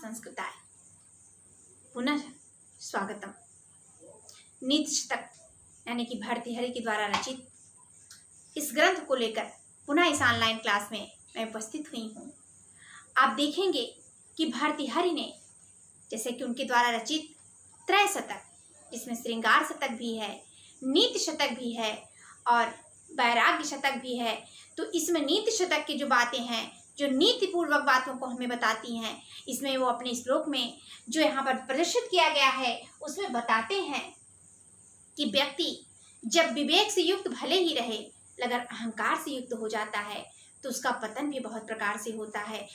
संस्कृताय पुनः स्वागतम। नीति शतक यानी कि भर्तृहरि के द्वारा रचित इस ग्रंथ को लेकर पुनः इस ऑनलाइन क्लास में मैं उपस्थित हुई हूँ। आप देखेंगे कि भर्तृहरि ने जैसे कि उनके द्वारा रचित त्रय शतक, इसमें श्रृंगार शतक भी है, नीति शतक भी है और वैराग्य शतक भी है। तो इसमें नीति शतक की जो बातें हैं, जो नीति पूर्वक बातों को हमें बताती हैं, इसमें वो अपने श्लोक में जो यहाँ पर प्रदर्शित किया गया है उसमें बताते हैं कि व्यक्ति जब विवेक से युक्त भले ही रहे, अगर अहंकार से युक्त हो जाता है तो उसका पतन भी बहुत प्रकार से होता है।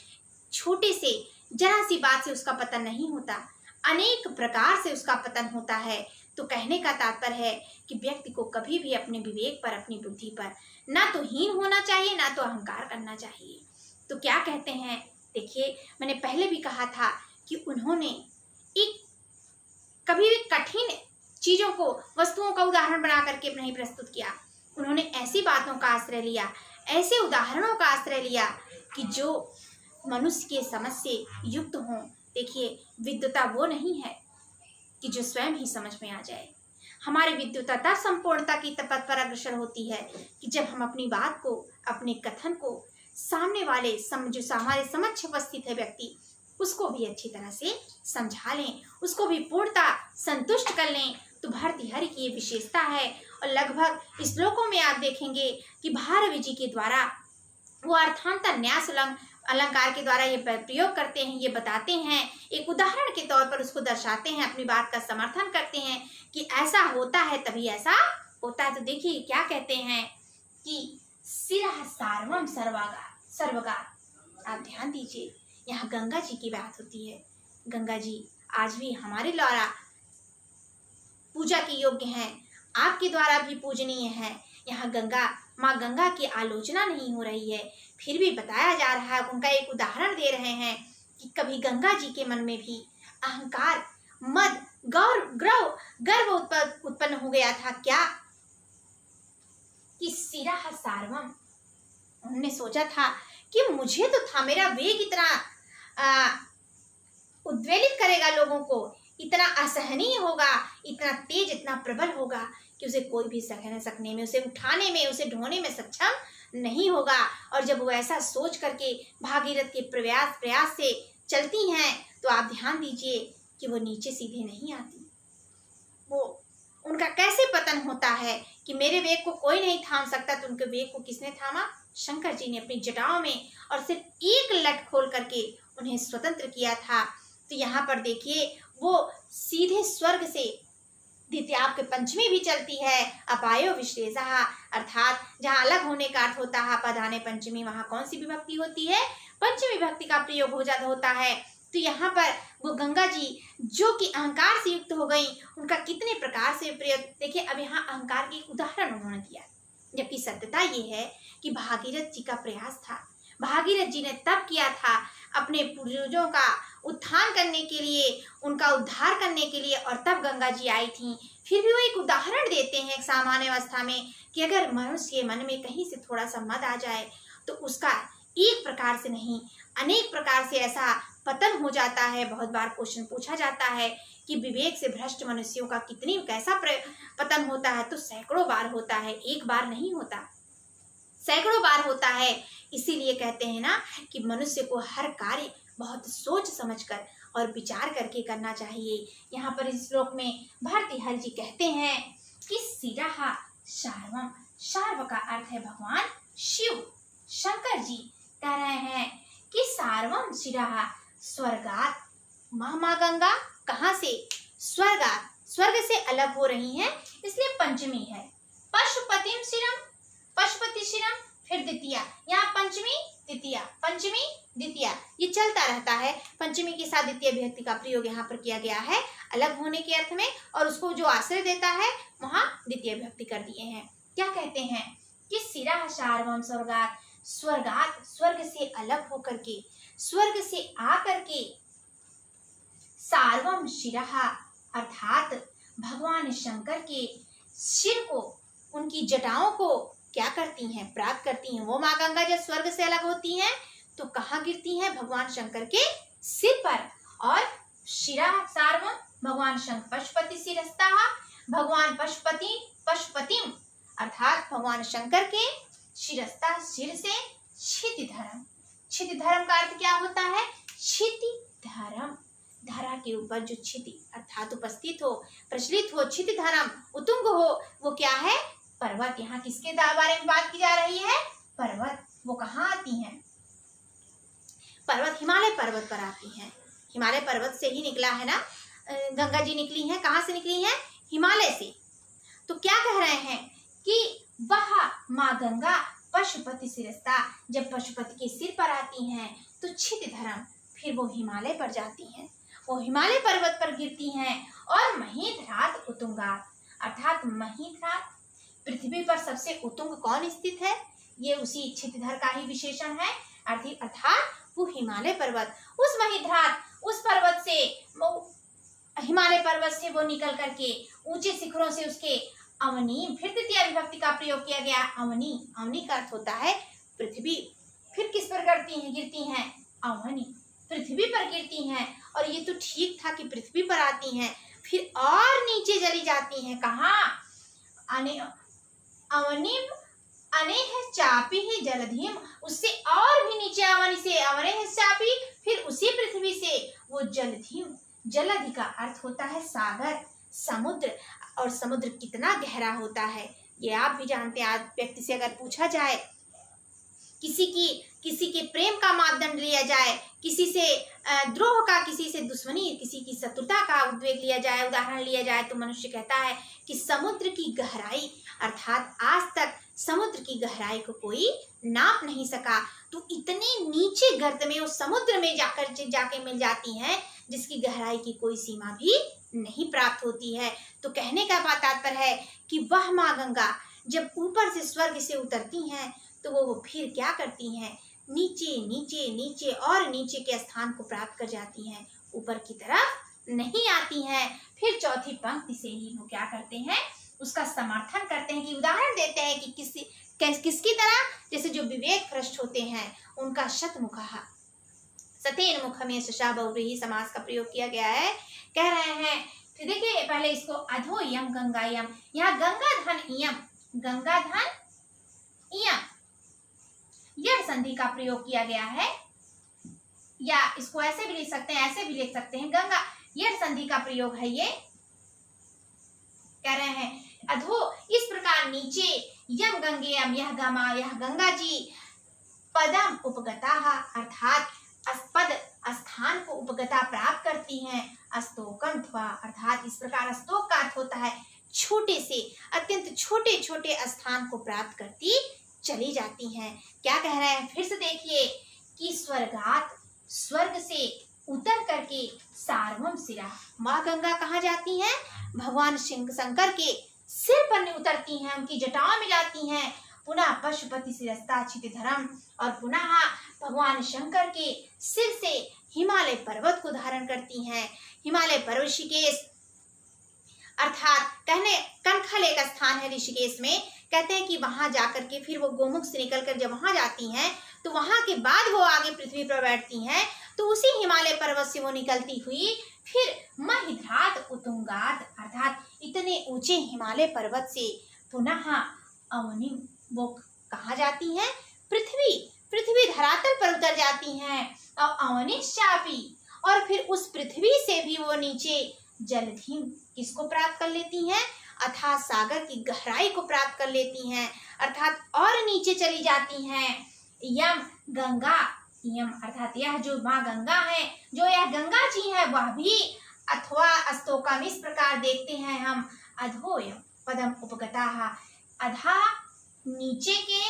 छोटे से जरा सी बात से उसका पतन नहीं होता, अनेक प्रकार से उसका पतन होता है। तो कहने का तात्पर्य है कि व्यक्ति को कभी भी अपने विवेक पर, अपनी बुद्धि पर ना तो हीन होना चाहिए, ना तो अहंकार करना चाहिए। तो क्या कहते हैं, देखिए मैंने पहले भी कहा था कि उन्होंने एक कभी भी कठिन चीजों को, वस्तुओं का उदाहरण बना करके नहीं प्रस्तुत किया। उन्होंने ऐसी बातों का आश्रय लिया, ऐसे उदाहरणों का आश्रय लिया कि जो मनुष्य के समझ से युक्त हों। देखिए विद्वता वो नहीं है कि जो स्वयं ही समझ में आ जाए। हमारी विद्वता तब संपूर्णता की पथ पर अग्रसर होती है कि जब हम अपनी बात को, अपने कथन को सामने वाले जो हमारे समक्ष उपस्थित है व्यक्ति, उसको भी अच्छी तरह से समझा लें, उसको भी पूर्णता संतुष्ट कर लें। तो भर्तृहरि की ये विशेषता है। और लगभग श्लोकों में आप देखेंगे कि भारवी जी के द्वारा वो अर्थांतर न्यास अलंकार के द्वारा ये प्रयोग करते हैं, ये बताते हैं, एक उदाहरण के तौर पर उसको दर्शाते हैं, अपनी बात का समर्थन करते हैं कि ऐसा होता है तभी ऐसा होता है। तो देखिए क्या कहते हैं कि शिरः सार्वम सर्वगा। आप ध्यान दीजिए, यहाँ गंगा जी की बात होती है। गंगा जी आज भी हमारे द्वारा पूजा के योग्य हैं, आपके द्वारा भी पूजनीय है। यहाँ माँ गंगा की आलोचना नहीं हो रही है, फिर भी बताया जा रहा है, उनका एक उदाहरण दे रहे हैं कि कभी गंगा जी के मन में भी अहंकार, मद, गर्व उत्पन्न हो गया था। क्या कि शिरः सार्वम, उन्होंने सोचा था कि मुझे तो था, मेरा वेग इतना उद्वेलित करेगा लोगों को, इतना असहनीय होगा, इतना तेज, इतना प्रबल होगा कि उसे कोई भी सकने में, उसे उठाने में, उसे ढोने में सक्षम नहीं होगा। और जब वो ऐसा सोच करके भागीरथ के प्रयास से चलती हैं तो आप ध्यान दीजिए कि वो नीचे सीधे नहीं आती। वो उनका कैसे पतन होता है कि मेरे वेग को कोई नहीं थाम सकता। तो उनके वेग को किसने थामा? शंकर जी ने अपनी जटाओं में, और सिर्फ एक लट खोल करके उन्हें स्वतंत्र किया था। तो यहाँ पर देखिए वो सीधे स्वर्ग से द्वितीया के पंचमी भी चलती है, अपायो विशेषः, अर्थात जहाँ अलग होने का अर्थ होता है पदाने पंचमी, वहाँ कौन सी विभक्ति होती है? पंचमी विभक्ति का प्रयोग होता है। तो यहाँ पर वो गंगा जी जो कि अहंकार से युक्त हो गई, उनका कितने प्रकार से प्रयोग। देखिए अब यहाँ अहंकार की उदाहरण उन्होंने दिया, जबकि सत्यता ये है कि भागीरथ जी का प्रयास था। भागीरथ जी ने तब किया था अपने पूर्वजों का उत्थान करने के लिए, उनका उद्धार करने के लिए, और तब गंगा जी आई थी। फिर भी वो एक उदाहरण देते हैं एक सामान्य अवस्था में कि अगर मनुष्य के मन में कहीं से थोड़ा सा मद आ जाए तो उसका एक प्रकार से नहीं, अनेक प्रकार से ऐसा पतन हो जाता है। बहुत बार क्वेश्चन पूछा जाता है कि विवेक से भ्रष्ट मनुष्यों का कैसा पतन होता है? तो सैकड़ों बार होता है, एक बार नहीं होता, सैकड़ों बार होता है। इसीलिए कहते हैं ना कि मनुष्य को हर कार्य बहुत सोच समझकर और विचार करके करना चाहिए। यहाँ पर इस श्लोक में भर्तृहरि जी कहते हैं कि शिरः सार्वम, सार्व का अर्थ है भगवान शिव। शंकर जी कह रहे हैं कि सार्वम शिरः स्वर्गात, माँ गंगा कहाँ से? स्वर्गात, स्वर्ग से अलग हो रही हैं, इसलिए पंचमी है। पशुपतिम शिरम, पशुपति शिरम, फिर द्वितीया, यहाँ पंचमी द्वितीया, पंचमी द्वितीया, ये चलता रहता है। पंचमी के साथ द्वितीय विभक्ति का प्रयोग यहाँ पर किया गया है अलग होने के अर्थ में, और उसको जो आश्रय देता है वहाँ द्वितीय विभक्ति कर दिए हैं। क्या कहते हैं कि शिरः सार्वम स्वर्गात, स्वर्गात स्वर्ग से अलग होकर के, स्वर्ग से आकर के, सार्वम शिरः अर्थात भगवान शंकर के सिर को, उनकी जटाओं को क्या करती हैं? प्राप्त करती हैं। वो माँ गंगा जब स्वर्ग से अलग होती हैं तो कहाँ गिरती हैं? भगवान शंकर के सिर पर। भगवान शंकर पशुपति शिरस्तः, भगवान पशुपतिम अर्थात भगवान शंकर के शिरस्तः सिर से क्षितिधरम। क्षितिधरम का अर्थ क्या होता है? क्षितिधरम, धरा के ऊपर जो क्षिति अर्थात उपस्थित हो, प्रचलित हो, क्षितिधरम उतुंग हो, वो क्या है? पर्वत। यहाँ किसके बारे में बात की जा रही है? पर्वत। वो कहाँ आती हैं? पर्वत, हिमालय पर्वत पर आती हैं। हिमालय पर्वत से ही निकला है ना, गंगा जी निकली हैं। कहाँ से निकली हैं? हिमालय से। तो क्या कह रहे हैं कि वह माँ गंगा पशुपति शिरस्ता, जब पशुपति के सिर पर आती हैं तो क्षितिधरम, फिर वो हिमालय पर जाती हैं, वो हिमालय पर्वत पर गिरती हैं। और महीध्रात उत्तुंगात अर्थात महीध्रात, पृथ्वी पर सबसे उत्तुंग कौन स्थित है? ये उसी क्षितिधर का ही विशेषण है, अर्थात वो हिमालय पर्वत। उस महीध्रात, उस पर्वत से, हिमालय पर्वत से वो निकल करके ऊंचे शिखरों से उसके अवनी, फिर तृतीय विभक्ति का प्रयोग किया गया। अवनी, अवनी का अर्थ होता है पृथ्वी। फिर किस पर गिरती हैं? अवनी, पृथ्वी पर गिरती हैं। और ये तो ठीक था कि पृथ्वी पर आती हैं, फिर और नीचे चली जाती हैं। कहाँ? अवनिम अनेह चापी ही जलधिम, उससे और भी नीचे अवनि से अवनेह चापी, फिर उसी पृथ्वी से वो जलधिम, जलधि का अर्थ होता है सागर, समुद्र। और समुद्र कितना गहरा होता है ये आप भी जानते हैं। आज व्यक्ति से अगर पूछा जाए, किसी के प्रेम का मापदंड लिया जाए, किसी से द्रोह का, किसी से दुश्मनी, किसी की शत्रुता का उद्वेग लिया जाए, उदाहरण लिया जाए, तो मनुष्य कहता है कि समुद्र की गहराई, अर्थात आज तक समुद्र की गहराई को कोई नाप नहीं सका। तो इतने नीचे गर्त में, उस समुद्र में जाके मिल जाती हैं जिसकी गहराई की कोई सीमा भी नहीं प्राप्त होती है। तो कहने का तात्पर्य है कि वह माँ गंगा जब ऊपर से स्वर्ग से उतरती हैं तो वो फिर क्या करती हैं? नीचे नीचे नीचे और नीचे के स्थान को प्राप्त कर जाती हैं, ऊपर की तरफ नहीं आती हैं। फिर चौथी पंक्ति से ही वो क्या करते हैं? उसका समर्थन करते हैं, कि उदाहरण देते हैं कि किसकी तरह? जैसे जो विवेक भ्रष्ट होते हैं उनका शतमुखः, सतेन मुख में शशा बहुव्रीहि समास का प्रयोग किया गया है। कह रहे हैं, फिर देखिए पहले इसको अधो यम गंगा यम, यहाँ गंगा धन यम, गंगा धन यम, यह संधि का प्रयोग किया गया है। या इसको ऐसे भी लिख सकते हैं, ऐसे भी लिख सकते हैं, गंगा, यह संधि का प्रयोग है। ये कह रहे हैं अधो, इस प्रकार नीचे, यम गंगेयम, यह गंगा जी, पदम उपगता, अर्थात पद स्थान को उपगता प्राप्त करती हैं। अस्तोकम ध्वा, अर्थात इस प्रकार स्तोक का अर्थ होता है छोटे से, अत्यंत छोटे छोटे स्थान को प्राप्त करती चली जाती हैं। क्या कह रहे हैं? फिर से देखिए कि स्वर्गात, स्वर्ग से उतर करके, सार्वम सिरा, माँ गंगा कहाँ जाती हैं? भगवान शंकर के सिर पर उतरती हैं, उनकी जटाओं मिलाती हैं। पुनः पशुपति शिरस्ता क्षितिधरम, और पुनः भगवान शंकर के सिर से हिमालय पर्वत को धारण करती हैं। हिमालय पर्वत ऋषिकेश, अर्थात कहने कनखल एक स्थान है ऋषिकेश में, कहते हैं कि वहां जाकर के फिर वो गोमुख से निकलकर जब वहां जाती हैं तो वहां के बाद वो आगे पृथ्वी पर बैठती हैं। तो उसी हिमालय पर्वत से वो निकलती हुई फिर महीध्रात उत्तुंगात, अर्थात इतने ऊंचे हिमालय पर्वत से पुनः अवनि, वो कहाँ जाती हैं? पृथ्वी धरातल पर उतर जाती हैं। और अवनिश्चापी, और फिर उस पृथ्वी से भी वो नीचे जलधि, किसको प्राप्त कर लेती हैं? अर्थात सागर की गहराई को प्राप्त कर लेती हैं, अर्थात और नीचे चली जाती हैं। यम गंगा, यम अर्थात यह जो माँ गंगा है, जो यह गंगा जी है, वह भी अथवा अस्तोकम, इस प्रकार देखते हैं हम, अधोयम पदम उपगता, अधा नीचे के,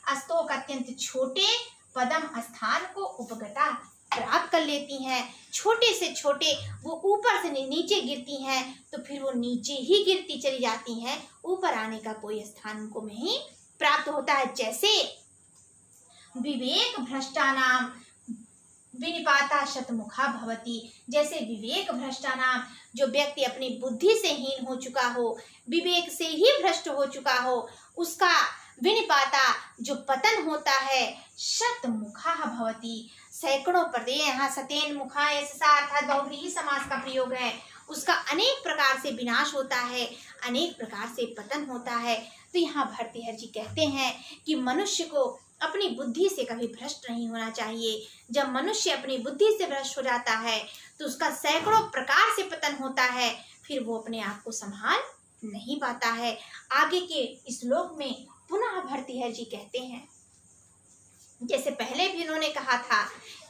अस्तोक अत्यंत छोटे, पदम स्थान को उपगता प्राप्त कर लेती हैं। छोटे से छोटे वो ऊपर से नीचे गिरती हैं तो फिर वो नीचे ही गिरती चली जाती हैं, ऊपर आने का कोई स्थान उनको नहीं प्राप्त होता है। जैसे विवेक भ्रष्टानाम विनिपाता शतमुखा भवती, जैसे विवेक भ्रष्टानाम, जो व्यक्ति अपनी बुद्धि से हीन हो चुका हो, विवेक से ही भ्रष्ट हो चुका हो, उसका विनिपाता जो पतन होता है, शतमुखा भवती, सैकड़ों पर, यहाँ सतेन मुखा ऐसा अर्थात बहुव्रीहि समास का प्रयोग है, उसका अनेक प्रकार से विनाश होता है, अनेक प्रकार से पतन होता है। तो यहाँ भर्तृहरि जी कहते हैं कि मनुष्य को अपनी बुद्धि से कभी भ्रष्ट नहीं होना चाहिए। जब मनुष्य अपनी बुद्धि से भ्रष्ट हो जाता है तो उसका सैकड़ों प्रकार से पतन होता है, फिर वो अपने आप को संभाल नहीं पाता है। आगे के श्लोक में पुनः भर्तृहरि जी कहते हैं, जैसे पहले भी उन्होंने कहा था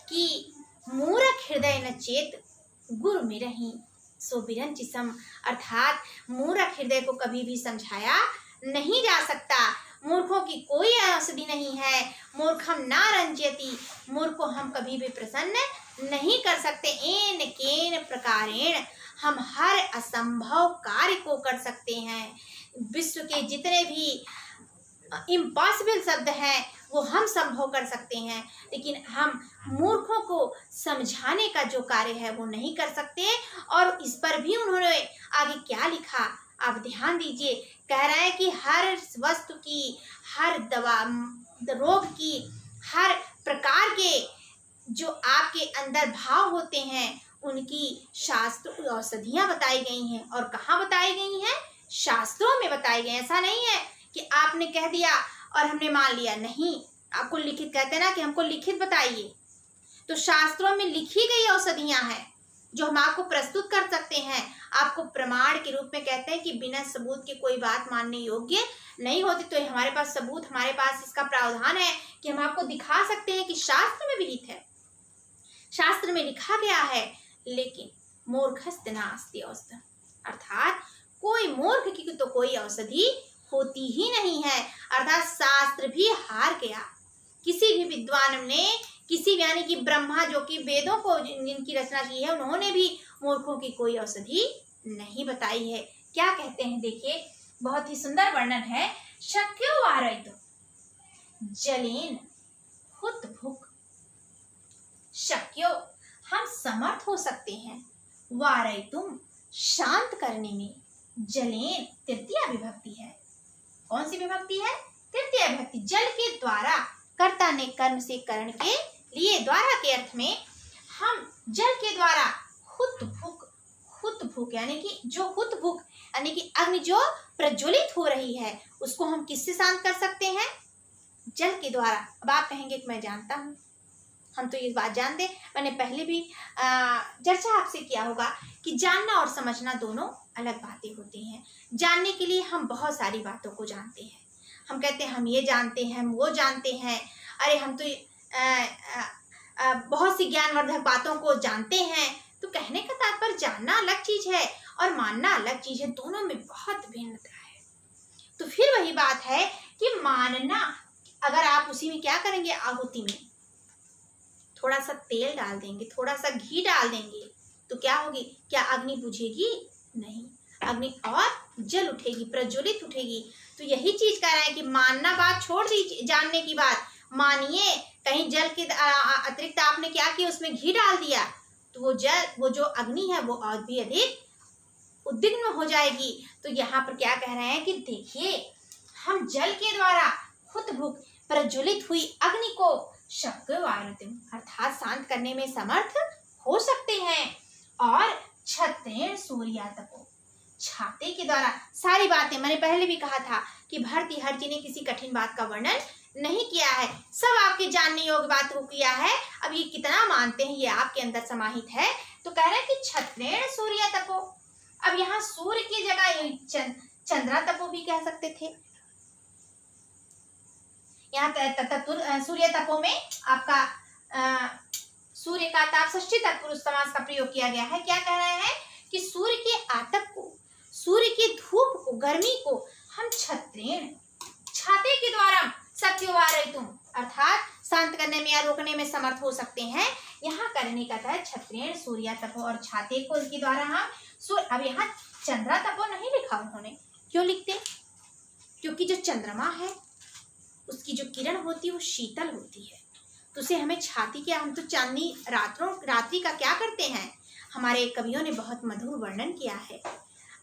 कि मूर्ख हृदय न चेत गुरु मिरहि सो बिरंचि सम, अर्थात मूर्ख हृदय को कभी भी समझाया नहीं जा सकता। मूर्खों की कोई औषधि नहीं है। मूर्खम ना रंजयति, मूर्ख को हम कभी भी प्रसन्न नहीं कर सकते। एन केन प्रकारेण, हम हर असंभव कार्य को कर सकते हैं। विश्व के जितने भी इम्पॉसिबल शब्द हैं वो हम संभव कर सकते हैं, लेकिन हम मूर्खों को समझाने का जो कार्य है वो नहीं कर सकते। और इस पर भी उन्होंने आगे क्या लिखा आप ध्यान दीजिए। कह रहा है कि हर वस्तु की, हर दवा, रोग की, हर प्रकार के जो आपके अंदर भाव होते हैं उनकी शास्त्र औषधियाँ बताई गई हैं। और कहाँ बताई गई हैं? शास्त्रों में बताई गई। ऐसा नहीं है कि आपने कह दिया और हमने मान लिया, नहीं। आपको लिखित, कहते हैं ना कि हमको लिखित बताइए, तो शास्त्रों में लिखी गई औषधियाँ हैं जो हम आपको प्रस्तुत कर सकते हैं। आपको प्रमाण के रूप में कहते हैं कि बिना सबूत के कोई बात मानने योग्य नहीं होती। तो हमारे पास सबूत, हमारे पास इसका प्रावधान है कि हम आपको दिखा सकते हैं कि शास्त्र में विहित है, शास्त्र में लिखा गया है। लेकिन मूर्खस्य नास्ति औषधम्, अर्थात कोई मूर्ख की तो कोई औषधि होती ही नहीं है। अर्थात शास्त्र भी हार गया। किसी भी विद्वान ने, किसी यानी कि ब्रह्मा जो कि वेदों को जिनकी रचना की है, उन्होंने भी मूर्खों की कोई औषधि नहीं बताई है। क्या कहते हैं देखिए, बहुत ही सुंदर वर्णन है। शक्यो वारयितुं जलेन हुत भुक्, शक्यो हम समर्थ हो सकते हैं, वारयितुं शांत करने में, जलेन तृतीया विभक्ति है। कौन सी विभक्ति है? तृतीया विभक्ति। जल के द्वारा, कर्ता ने कर्म से करण के लिए, द्वारा के अर्थ में हम जल के द्वारा हुत भुक्, हुत भुक् यानी कि जो हुत भुक् यानी कि अग्नि जो प्रज्वलित हो रही है उसको हम किससे शांत कर सकते हैं? जल के द्वारा। अब आप कहेंगे कि मैं जानता हूँ, हम तो ये बात जानते, मैंने पहले भी चर्चा आपसे किया होगा कि जानना और समझना दोनों अलग बातें होती हैं। जानने के लिए हम बहुत सारी बातों को जानते हैं, हम कहते हैं हम ये जानते हैं, हम वो जानते हैं, अरे हम तो बहुत सी ज्ञानवर्धक बातों को जानते हैं। तो कहने का तात्पर्य जानना अलग चीज है और मानना अलग चीज है, दोनों में बहुत भिन्नता है। तो फिर वही बात है कि मानना, अगर आप उसी में क्या करेंगे, आहुति में थोड़ा सा तेल डाल देंगे, थोड़ा सा घी डाल देंगे, तो क्या होगी? क्या अग्नि बुझेगी? नहीं, अग्नि और जल उठेगी, प्रज्वलित उठेगी। तो यही चीज कह रहा है कि मानना बात छोड़ दीजिए, जानने की बात मानिए। कहीं जल के अतिरिक्त आपने क्या किया, उसमें घी डाल दिया, तो वो जल, वो जो अग्नि है वो और भी अधिक उद्विग्न हो जाएगी। तो यहाँ पर क्या कह रहे हैं कि देखिए, हम जल के द्वारा हुत भुक् प्रज्वलित हुई अग्नि को शक्यो वारयितुम्, अर्थात शांत करने में समर्थ हो सकते हैं। और छत्रेण सूर्यातपो, छाते के द्वारा, सारी बातें मैंने पहले भी कहा था कि भर्तृहरि जी ने किसी कठिन बात का वर्णन नहीं किया है, सब आपके जानने योग्य बात को किया है। अब ये कितना मानते हैं ये आपके अंदर समाहित है। तो कह रहे हैं कि छत्रेण सूर्यातपो, अब यहाँ सूर्य की जगह चंद्रातपो भी कह सकते थे। यहाँ सूर्य तपो में आपका सूर्य का ताप षष्ठी तत्पुरुष समास का प्रयोग किया गया है। क्या कह रहे हैं कि सूर्य के आतप को, सूर्य की धूप को, गर्मी को हम छत्रेण, छाते के द्वारा शक्यो वारयितुम्, अर्थात शांत करने में या रोकने में समर्थ हो सकते हैं। यहाँ करने का था छत्रेण सूर्यातपो, और छाते को इसके द्वारा हम अब यहाँ चंद्रातपो नहीं लिखा उन्होंने, क्यों लिखते? क्योंकि जो चंद्रमा है उसकी जो किरण होती है वो शीतल होती है, तो उसे हमें छाती के, हम तो चांदनी रात्रि का क्या करते हैं, हमारे कवियों ने बहुत मधुर वर्णन किया है,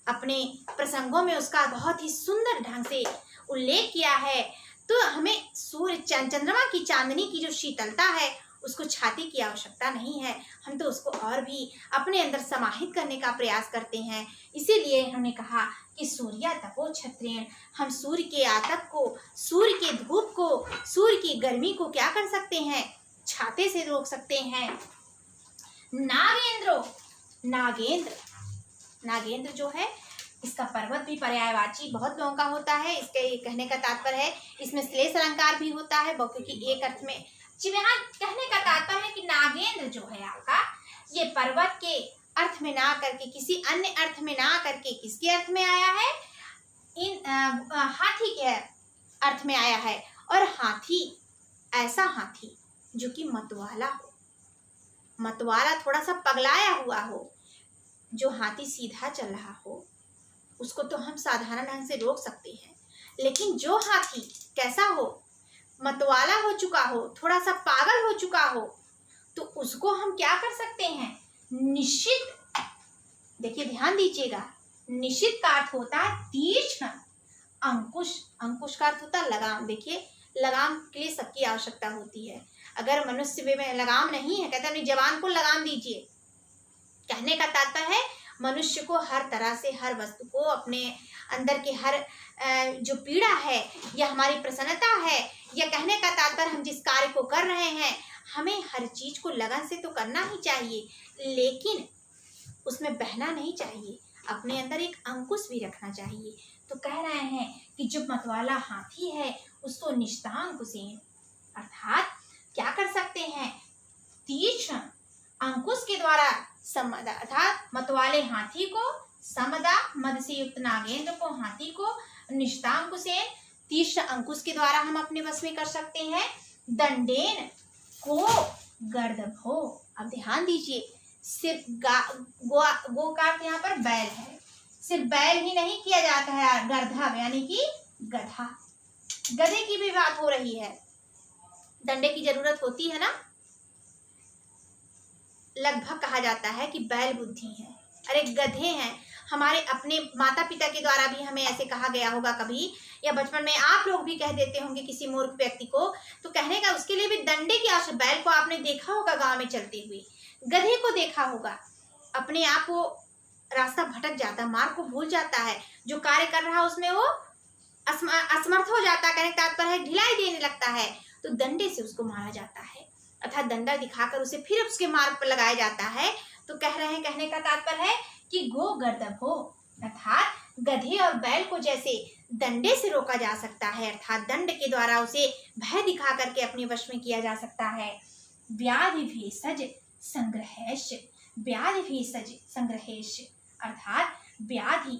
अपने प्रसंगों में उसका बहुत ही सुंदर ढंग से उल्लेख किया है। तो हमें सूर्य चंद्रमा की, चांदनी की जो शीतलता है उसको छाती की आवश्यकता नहीं है, हम तो उसको और भी अपने अंदर समाहित करने का प्रयास करते हैं। इसीलिए हमने कहा कि सूर्य तपो क्षत्रियण, हम सूर्य के आतप को, सूर्य के धूप को, सूर्य की गर्मी को क्या कर सकते हैं, छाते से रोक सकते हैं। नागेंद्रो, नागेंद्र, नागेंद्र जो है इसका पर्वत भी पर्यायवाची बहुत लोगों का होता है। इसके कहने का तात्पर्य है इसमें श्लेष अलंकार भी होता है, क्योंकि एक अर्थ में यहाँ कहने का तात्पर्य है कि नागेंद्र जो है आपका, ये पर्वत के अर्थ में ना करके, किसी अन्य अर्थ में ना करके किसके अर्थ में आया है, हाथी के अर्थ में आया है। और हाथी, ऐसा हाथी जो कि मतवाला हो, मतवाला थोड़ा सा पगलाया हुआ हो। जो हाथी सीधा चल रहा हो उसको तो हम साधारण ढंग से रोक सकते हैं, लेकिन जो हाथी कैसा हो, मतवाला हो चुका हो, थोड़ा सा पागल हो चुका हो, तो उसको हम क्या कर सकते हैं, निश्चित, देखिए ध्यान दीजिएगा, निश्चित का अर्थ होता है तीक्ष्ण, अंकुश, अंकुश का अर्थ होता है लगाम। देखिए लगाम के लिए सबकी आवश्यकता होती है। अगर मनुष्य में लगाम नहीं है, कहते हैं अपनी जवान को लगाम दीजिए। कहने का तात्पर्य है मनुष्य को हर तरह से, हर वस्तु को, अपने अंदर के हर जो पीड़ा है या हमारी प्रसन्नता है, या कहने का तात्पर्य हम जिस कार्य को कर रहे हैं, हमें हर चीज को लगन से तो करना ही चाहिए, लेकिन उसमें बहना नहीं चाहिए, अपने अंदर एक अंकुश भी रखना चाहिए। तो कह रहे हैं कि जो मतवाला हाथी है उसको निष्ठांकुशेन, अर्थात क्या कर सकते हैं, तीक्ष्ण अंकुश के द्वारा समदा, अर्थात मतवाले हाथी को, समदा मद से युक्त नागेंद्र को, हाथी को निष्ठांकुशेन, तीक्ष्ण अंकुश के द्वारा हम अपने वश में कर सकते हैं। दंडेन को गर्दभो, अब ध्यान दीजिए, सिर्फ गो का यहाँ पर बैल है, सिर्फ बैल ही नहीं किया जाता है, गर्दभ यानी कि गधा, गधे की भी बात हो रही है। डंडे की जरूरत होती है ना, लगभग कहा जाता है कि बैल बुद्धि है, अरे गधे हैं। हमारे अपने माता पिता के द्वारा भी हमें ऐसे कहा गया होगा कभी, या बचपन में आप लोग भी कह देते होंगे किसी मूर्ख व्यक्ति को, तो कहने का उसके लिए भी डंडे की आवश्यकता। बैल को आपने देखा होगा गांव में चलते हुए, गधे को देखा होगा, अपने आप वो रास्ता भटक जाता, मार्ग को भूल जाता है, जो कार्य कर रहा है उसमें वो असमर्थ हो जाता है, कहने का तात्पर्य है ढिलाई देने लगता है, तो डंडे से उसको मारा जाता है, अर्थात डंडा दिखाकर उसे फिर उसके मार्ग पर लगाया जाता है। तो कह रहे हैं, कहने का तात्पर्य है कि गो गर्दभ हो, अर्थात गधे और बैल को जैसे डंडे से रोका जा सकता है, अर्थात दंड के द्वारा उसे भय दिखा करके अपने वश में किया जा सकता है। व्याधि भेषज संग्रहेश, व्याधि भेषज संग्रहेश, अर्थात व्याधि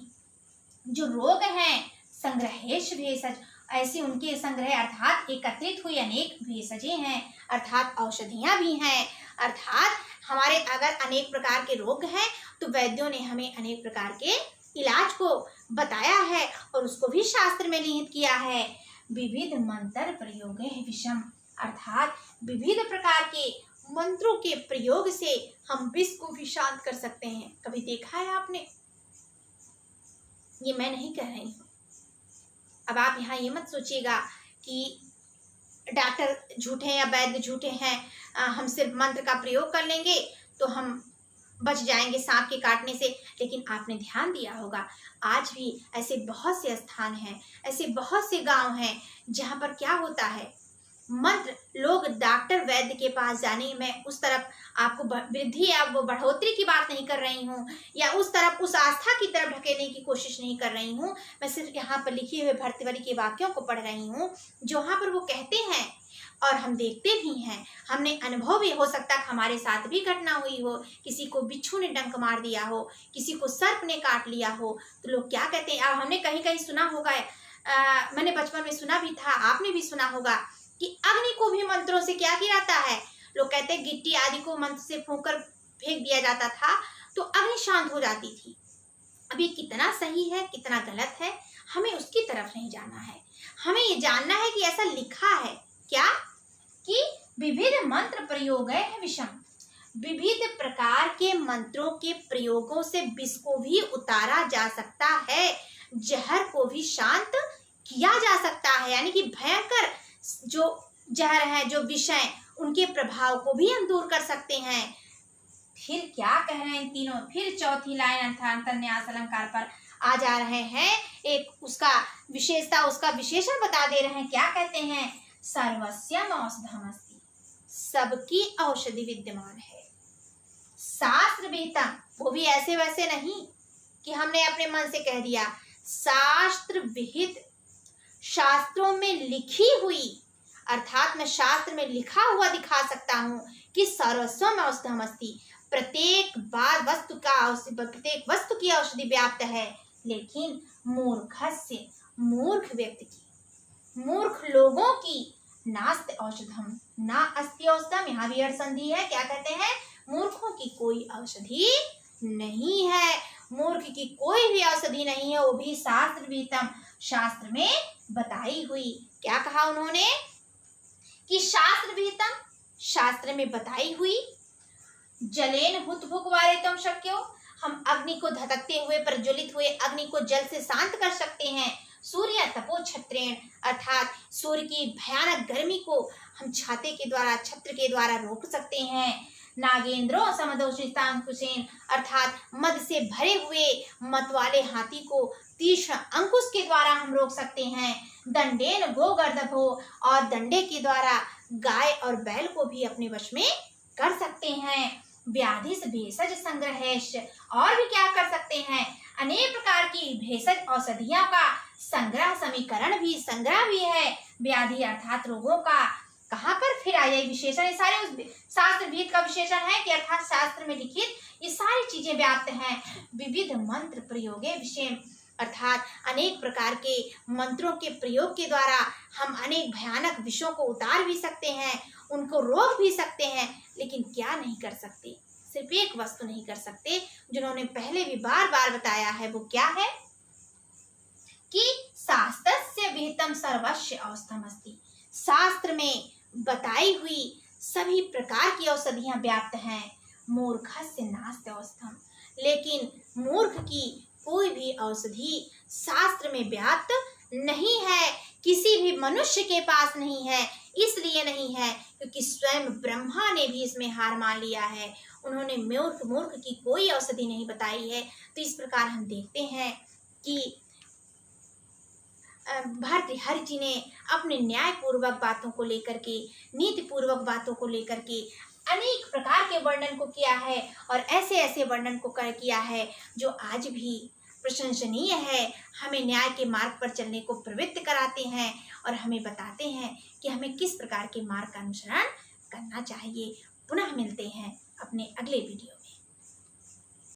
जो रोग हैं, संग्रहेश भेषज, ऐसे उनके संग्रह अर्थात एकत्रित हुई अनेक भेषजें हैं, अर्थात औषधियां भी हैं, अर्थात हमारे अगर अनेक प्रकार के रोग हैं तो वैद्यों ने हमें अनेक प्रकार के इलाज को बताया है और उसको भी शास्त्र में निहित किया है। विविध मंत्र प्रयोग है विषम, अर्थात विविध प्रकार के मंत्रों के प्रयोग से हम विष को भी शांत कर सकते हैं। कभी देखा है आपने? ये मैं नहीं कह रही हूँ। अब आप यहाँ ये मत सोचिएगा कि डॉक्टर झूठे या वैद्य झूठे हैं, हम सिर्फ मंत्र का प्रयोग कर लेंगे तो हम बच जाएंगे सांप के काटने से। लेकिन आपने ध्यान दिया होगा आज भी ऐसे बहुत से स्थान हैं, ऐसे बहुत से गांव हैं जहाँ पर क्या होता है, मंत्र लोग डॉक्टर वैद्य के पास जाने में, उस तरफ आपको वृद्धि या वो बढ़ोतरी की बात नहीं कर रही हूँ, या उस तरफ उस आस्था की तरफ ढकेलने की कोशिश नहीं कर रही हूँ। मैं सिर्फ यहाँ पर लिखे हुए भर्तृहरि के वाक्यों को पढ़ रही हूँ, जहाँ पर वो कहते हैं और हम देखते भी हैं, हमने अनुभव भी हो सकता है हमारे साथ भी घटना हुई हो, किसी को बिच्छू ने डंक मार दिया हो, किसी को सर्प ने काट लिया हो, तो लोग क्या कहते हैं, अब हमने कहीं कहीं सुना होगा, मैंने बचपन में सुना भी था, आपने भी सुना होगा कि अग्नि को भी मंत्रों से क्या किया जाता है, लोग कहते हैं गिट्टी आदि को मंत्र से फूंक कर फेंक दिया जाता था तो अग्नि शांत हो जाती थी। अब ये कितना सही है कितना गलत है, हमें उसकी तरफ नहीं जाना है, हमें ये जानना है कि ऐसा लिखा है क्या कि विविध मंत्र प्रयोग है विषम, विविध प्रकार के मंत्रों के प्रयोगों से विष को भी उतारा जा सकता है, जहर को भी शांत किया जा सकता है, यानी कि भयंकर जो जहर है, जो विष है, उनके प्रभाव को भी हम दूर कर सकते हैं। फिर क्या कह रहे हैं इन तीनों, फिर चौथी लाइन अंतर्न्यास अलंकार पर आ जा रहे हैं। एक उसका विशेषता, उसका विशेषण बता दे रहे हैं। क्या कहते हैं? सर्वस्यम औषधमस्ति, सबकी औषधि विद्यमान है। शास्त्र विहितम, वो भी ऐसे वैसे नहीं कि हमने अपने मन से कह दिया। शास्त्र विहित, शास्त्रों में लिखी हुई, अर्थात मैं शास्त्र में लिखा हुआ दिखा सकता हूँ कि सर्वस्वम औषधमस्ति, प्रत्येक वस्तु की औषधि व्याप्त है। लेकिन मूर्खस्य, मूर्ख व्यक्ति की, मूर्ख लोगों की नास्ति औषधम, ना अस्ति औषधम, यहाँ भी अर्थ संधि है। क्या कहते हैं? मूर्खों की कोई औषधि नहीं है, मूर्ख की कोई भी औषधि नहीं है, वो भी शास्त्र विहितम, शास्त्र में बताई हुई। क्या कहा उन्होंने? कि शास्त्र विहितम, शास्त्र में बताई हुई। जलेन हुत भुक्वारितम शक्यो, हम अग्नि को धधकते हुए, प्रज्वलित हुए अग्नि को जल से शांत कर सकते हैं। सूर्य तपो छत्रेण, अर्थात सूर्य की भयानक गर्मी को हम छाते के द्वारा, छत्र के द्वारा रोक सकते हैं। नागेंद्रो समदोषितांकुशेन, अर्थात मद से भरे हुए मत वाले हाथी को तीक्ष्ण अंकुश के द्वारा हम रोक सकते हैं। दंडेन गोगर्दभो, और दंडे के द्वारा गाय और बैल को भी अपने वश में कर सकते हैं। व्याधिस भेषज संग्रहेश, और भी क्या कर सकते हैं? अनेक प्रकार की भेषज औषधियों का संग्रह, समीकरण भी, संग्रह भी है। व्याधि अर्थात रोगों का। कहाँ पर फिर आया विशेषण? ये सारे उस शास्त्र विहित का विशेषण है कि अर्थात शास्त्र में लिखित ये सारी चीजें व्याप्त हैं। विविध मंत्र प्रयोगे विषय, अर्थात अनेक प्रकार के मंत्रों के प्रयोग के द्वारा हम अनेक भयानक विषयों को उतार भी सकते हैं, उनको रोक भी सकते हैं। लेकिन क्या नहीं कर सकते? सिर्फ एक वस्तु नहीं कर सकते, जिन्होंने पहले भी बार बार बताया है। वो क्या है? कि शास्त्रस्य विहितम सर्वस्य औषधमस्ति, शास्त्र में बताई हुई सभी प्रकार की औषधियां व्याप्त हैं। मूर्खस्य नास्ति औषधम, लेकिन मूर्ख की कोई भी औषधि शास्त्र में व्याप्त नहीं है, किसी भी मनुष्य के पास नहीं है। इसलिए नहीं है क्योंकि स्वयं ब्रह्मा ने भी इसमें हार मान लिया है। उन्होंने मूर्ख की कोई औषधि नहीं बताई है। तो इस प्रकार हम देखते हैं कि भर्तृहरि जी ने अपने न्याय पूर्वक बातों को लेकर के, नीति पूर्वक बातों को लेकर के अनेक प्रकार के वर्णन को किया है, और ऐसे ऐसे वर्णन को किया है जो आज भी प्रशंसनीय है, हमें न्याय के मार्ग पर चलने को प्रवृत्त कराते हैं और हमें बताते हैं कि हमें किस प्रकार के मार्ग का अनुसरण करना चाहिए। पुनः मिलते हैं अपने अगले वीडियो।